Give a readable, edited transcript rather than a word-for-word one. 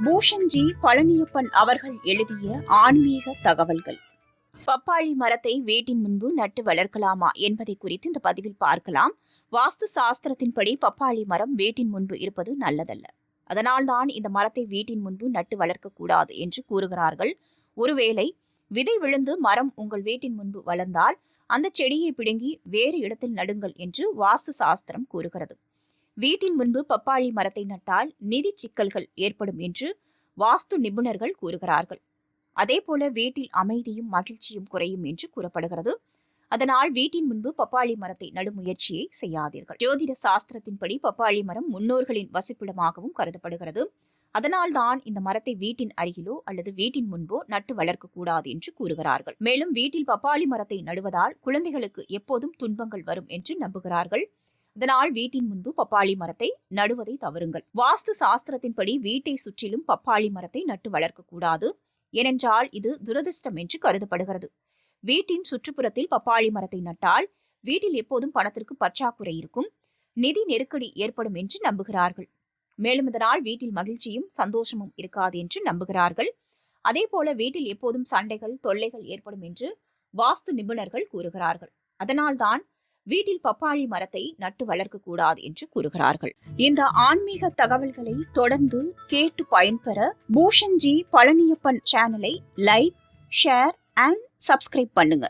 பூஷன்ஜி பழனியப்பன் அவர்கள் எழுதிய ஆன்மீக தகவல்கள். பப்பாளி மரத்தை வீட்டின் முன்பு நட்டு வளர்க்கலாமா என்பதை குறித்து இந்த பதிவில் பார்க்கலாம். வாஸ்து சாஸ்திரத்தின்படி பப்பாளி மரம் வீட்டின் முன்பு இருப்பது நல்லதல்ல. அதனால்தான் இந்த மரத்தை வீட்டின் முன்பு நட்டு வளர்க்கக்கூடாது என்று கூறுகிறார்கள். ஒருவேளை விதை விழுந்து மரம் உங்கள் வீட்டின் முன்பு வளர்ந்தால் அந்த செடியை பிடுங்கி வேறு இடத்தில் நடுங்கள் என்று வாஸ்து சாஸ்திரம் கூறுகிறது. வீட்டின் முன்பு பப்பாளி மரத்தை நட்டால் நிதி சிக்கல்கள் ஏற்படும் என்று வாஸ்து நிபுணர்கள் கூறுகிறார்கள். அதேபோல வீட்டில் அமைதியும் மகிழ்ச்சியும் குறையும் என்று கூறப்படுகிறது. அதனால் வீட்டின் முன்பு பப்பாளி மரத்தை நடும் முயற்சியை செய்யாதீர்கள். ஜோதிட சாஸ்திரத்தின்படி பப்பாளி மரம் முன்னோர்களின் வசிப்பிடமாகவும் கருதப்படுகிறது. அதனால்தான் இந்த மரத்தை வீட்டின் அருகிலோ அல்லது வீட்டின் முன்போ நட்டு வளர்க்கக்கூடாது என்று கூறுகிறார்கள். மேலும் வீட்டில் பப்பாளி மரத்தை நடுவதால் குழந்தைகளுக்கு எப்போதும் துன்பங்கள் வரும் என்று நம்புகிறார்கள். இதனால் வீட்டின் முன்பு பப்பாளி மரத்தை நடுவதை தவறுங்கள். வாஸ்து சாஸ்திரத்தின்படி வீட்டை சுற்றிலும் பப்பாளி மரத்தை நட்டு வளர்க்கக்கூடாது. ஏனென்றால் இது துரதிர்ஷ்டம் என்று கருதப்படுகிறது. வீட்டின் சுற்றுப்புறத்தில் பப்பாளி மரத்தை நட்டால் வீட்டில் எப்போதும் பணத்திற்கு பற்றாக்குறை இருக்கும், நிதி நெருக்கடி ஏற்படும் என்று நம்புகிறார்கள். மேலும் இதனால் வீட்டில் மகிழ்ச்சியும் சந்தோஷமும் இருக்காது என்று நம்புகிறார்கள். அதேபோல வீட்டில் எப்போதும் சண்டைகள் தொல்லைகள் ஏற்படும் என்று வாஸ்து நிபுணர்கள் கூறுகிறார்கள். அதனால்தான் வீட்டில் பப்பாளி மரத்தை நட்டு வளர்க்கக்கூடாது என்று கூறுகிறார்கள். இந்த ஆன்மீக தகவல்களை தொடர்ந்து கேட்டு பயன்பெற பூஷன்ஜி பழனியப்பன் சேனலை லைக், ஷேர் அண்ட் சப்ஸ்கிரைப் பண்ணுங்க.